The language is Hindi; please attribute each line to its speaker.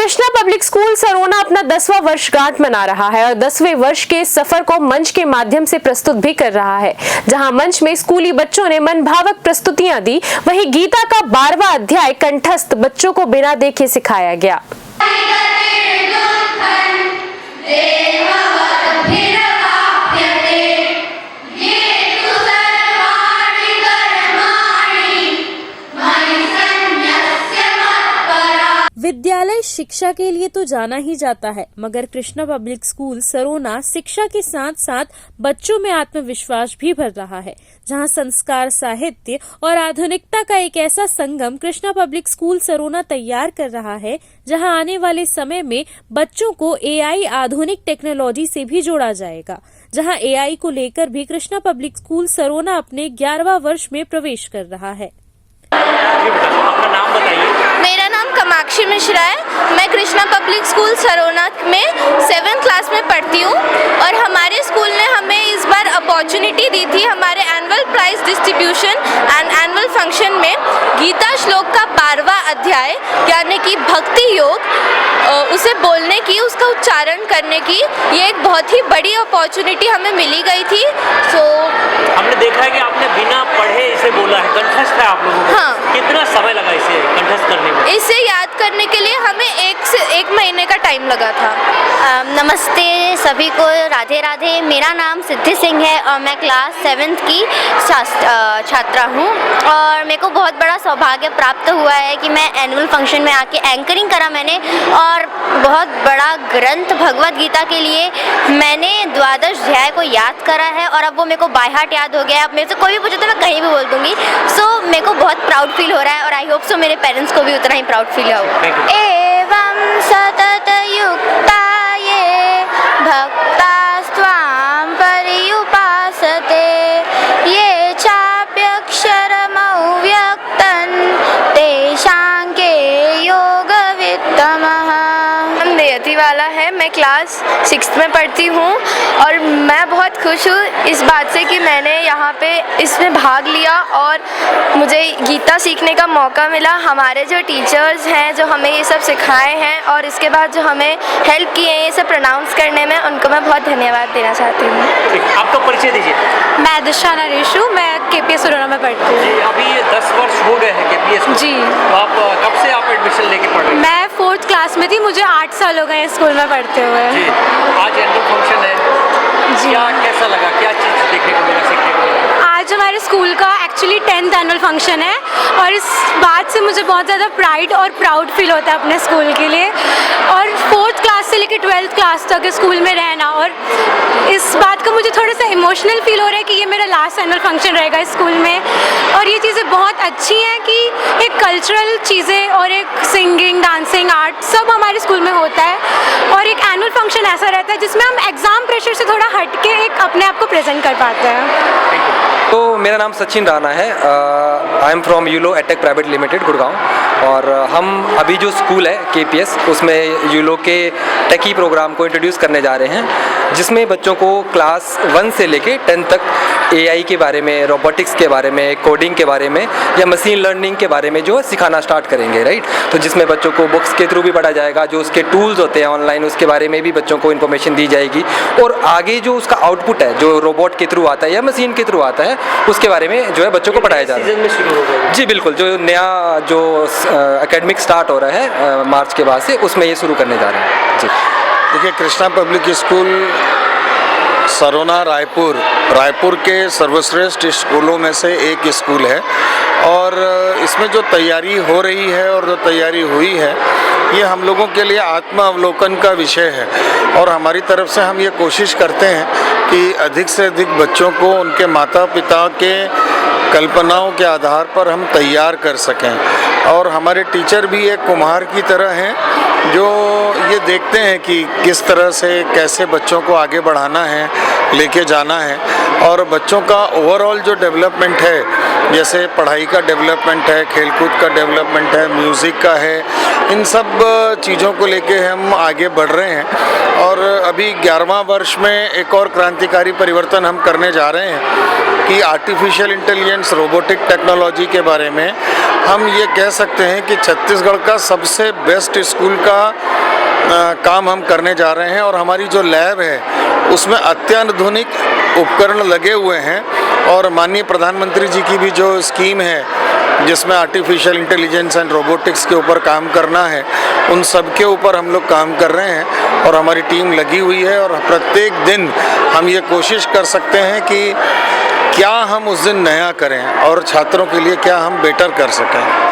Speaker 1: कृष्णा पब्लिक स्कूल सरोना अपना 10वां वर्षगांठ मना रहा है और 10वें वर्ष के सफर को मंच के माध्यम से प्रस्तुत भी कर रहा है। जहां मंच में स्कूली बच्चों ने मनभावक प्रस्तुतियां दी, वहीं गीता का 12वां अध्याय कंठस्थ बच्चों को बिना देखे सिखाया गया।
Speaker 2: विद्यालय शिक्षा के लिए तो जाना ही जाता है, मगर कृष्णा पब्लिक स्कूल सरोना शिक्षा के साथ साथ बच्चों में आत्मविश्वास भी भर रहा है। जहां संस्कार, साहित्य और आधुनिकता का एक ऐसा संगम कृष्णा पब्लिक स्कूल सरोना तैयार कर रहा है, जहां आने वाले समय में बच्चों को एआई आधुनिक टेक्नोलॉजी से भी जोड़ा जाएगा। जहां एआई को लेकर भी कृष्णा पब्लिक स्कूल सरोना अपने 11वां वर्ष में प्रवेश कर रहा है।
Speaker 3: अपना नाम बताइए।
Speaker 4: मेरा नाम कमाक्षी मिश्रा है। मैं कृष्णा पब्लिक स्कूल सरोना में 7th क्लास में पढ़ती हूँ और हमारे स्कूल ने हमें इस बार अपॉर्चुनिटी दी थी हमारे annual prize distribution and annual function में गीता श्लोक का 12वां अध्याय यानी कि भक्ति योग उसे बोलने की, उसका उच्चारण करने की ये एक बहुत ही बड़ी अपॉर्चुनिटी हमें मिली गई थी।
Speaker 3: हमने देखा है कि आपने बिना पढ़े इसे बोला है, कंठस्थ है आप लोगों को।
Speaker 4: हाँ।
Speaker 3: कितना समय लगा इसे कंठस्थ करने में?
Speaker 4: इसे याद करने के लिए हमें 1 से 1 महीने का टाइम लगा था।
Speaker 5: नमस्ते सभी को, राधे राधे। मेरा नाम सिद्धि सिंह है और मैं क्लास 7th की छात्रा हूँ और मेरे को बहुत बड़ा सौभाग्य प्राप्त हुआ है कि मैं एनुअल फंक्शन में आके एंकरिंग करा मैंने और बहुत बड़ा ग्रंथ भगवत गीता के लिए मैंने 12 अध्याय को याद करा है और अब वो मेरे को बाय हार्ट याद हो गया है। अब मेरे से कोई भी पूछे तो मैं कहीं भी बोल दूंगी। सो मेरे को बहुत प्राउड फील हो रहा है और आई होप सो मेरे पेरेंट्स को भी उतना ही प्राउड फील हो। एवं सतत युक्ता ये भक्तास्त्वां पर्युपासते ये चाप्यक्षरमव्यक्तं तेषां के योगवित्तमः।
Speaker 4: नियति वाला है। मैं क्लास 6th में पढ़ती हूँ और मैं बहुत खुश हूँ इस बात से कि मैंने यहाँ पे इसमें भाग लिया और मुझे गीता सीखने का मौका मिला। हमारे जो टीचर्स हैं जो हमें ये सब सिखाए हैं और इसके बाद जो हमें हेल्प किए हैं ये सब प्रोनाउंस करने में, उनको मैं बहुत धन्यवाद देना चाहती हूँ।
Speaker 3: आपका परिचय दीजिए।
Speaker 4: मैं दिशाना रेशु, मैं KPS सरोना में पढ़ती हूँ।
Speaker 3: अभी 10 वर्ष हो गए हैं KPS
Speaker 4: जी।
Speaker 3: तो आप कब से आप एडमिशन लेके पढ़ रहे हैं?
Speaker 4: मैं 4th क्लास में थी, मुझे 8 साल हो गए स्कूल में पढ़ते हुए।
Speaker 3: जी। आज एनुअल फंक्शन है
Speaker 4: जी।
Speaker 3: क्या कैसा लगा, क्या चीज़ देखने को मिला, सीखने को मिला?
Speaker 4: आज हमारे स्कूल का एक्चुअली 10th एनुअल फंक्शन है और इस बात से मुझे बहुत ज़्यादा प्राइड और प्राउड फील होता है अपने स्कूल के लिए। और 4th क्लास से लेकर 12th क्लास तक स्कूल में रहना और इस बात का मुझे थोड़ा सा इमोशनल फील हो रहा है कि ये मेरा लास्ट एनुअल फंक्शन रहेगा स्कूल में। और ये चीज़ें बहुत अच्छी हैं कि एक कल्चरल चीज़ें और एक सिंगिंग, डांसिंग, आर्ट सब हमारे स्कूल में होता है और एक एनुअल फंक्शन ऐसा रहता है जिसमें हम एग्ज़ाम प्रेशर से थोड़ा हट के एक अपने आप को प्रेजेंट कर पाते हैं।
Speaker 6: तो मेरा नाम सचिन राणा है। I am from Yulo Atech private limited Gurgaon और हम अभी जो स्कूल है KPS उसमें यूलो के टेकी प्रोग्राम को इंट्रोड्यूस करने जा रहे हैं, जिसमें बच्चों को क्लास 1 से लेके 10 तक AI के बारे में, रोबोटिक्स के बारे में, कोडिंग के बारे में या मशीन लर्निंग के बारे में जो है सिखाना स्टार्ट करेंगे, राइट। तो जिसमें बच्चों को बुक्स के थ्रू भी पढ़ा जाएगा, जो उसके टूल्स होते हैं ऑनलाइन उसके बारे में भी बच्चों को इन्फॉर्मेशन दी जाएगी और आगे जो उसका आउटपुट है जो रोबोट के थ्रू आता है या मशीन के थ्रू आता है उसके बारे में जो है बच्चों को पढ़ाया जा रहा है। जी बिल्कुल, जो नया जो एकेडमिक स्टार्ट हो रहा है मार्च के बाद से, उसमें ये शुरू करने जा रहे हैं। जी
Speaker 7: देखिए, कृष्णा पब्लिक स्कूल सरोना रायपुर के सर्वश्रेष्ठ स्कूलों में से एक स्कूल है और इसमें जो तैयारी हो रही है और जो तैयारी हुई है ये हम लोगों के लिए आत्म अवलोकन का विषय है और हमारी तरफ से हम ये कोशिश करते हैं कि अधिक से अधिक बच्चों को उनके माता पिता के कल्पनाओं के आधार पर हम तैयार कर सकें। और हमारे टीचर भी एक कुम्हार की तरह हैं जो ये देखते हैं कि किस तरह से कैसे बच्चों को आगे बढ़ाना है, लेके जाना है और बच्चों का ओवरऑल जो डेवलपमेंट है, जैसे पढ़ाई का डेवलपमेंट है, खेलकूद का डेवलपमेंट है, म्यूज़िक का है, इन सब चीज़ों को लेके हम आगे बढ़ रहे हैं। और अभी 11वां वर्ष में एक और क्रांतिकारी परिवर्तन हम करने जा रहे हैं कि आर्टिफिशियल इंटेलिजेंस, रोबोटिक टेक्नोलॉजी के बारे में हम ये कह सकते हैं कि छत्तीसगढ़ का सबसे बेस्ट स्कूल का काम हम करने जा रहे हैं। और हमारी जो लैब है उसमें अत्याधुनिक उपकरण लगे हुए हैं और माननीय प्रधानमंत्री जी की भी जो स्कीम है जिसमें आर्टिफिशियल इंटेलिजेंस एंड रोबोटिक्स के ऊपर काम करना है, उन सब के ऊपर हम लोग काम कर रहे हैं और हमारी टीम लगी हुई है। और प्रत्येक दिन हम ये कोशिश कर सकते हैं कि क्या हम उस दिन नया करें और छात्रों के लिए क्या हम बेटर कर सकें।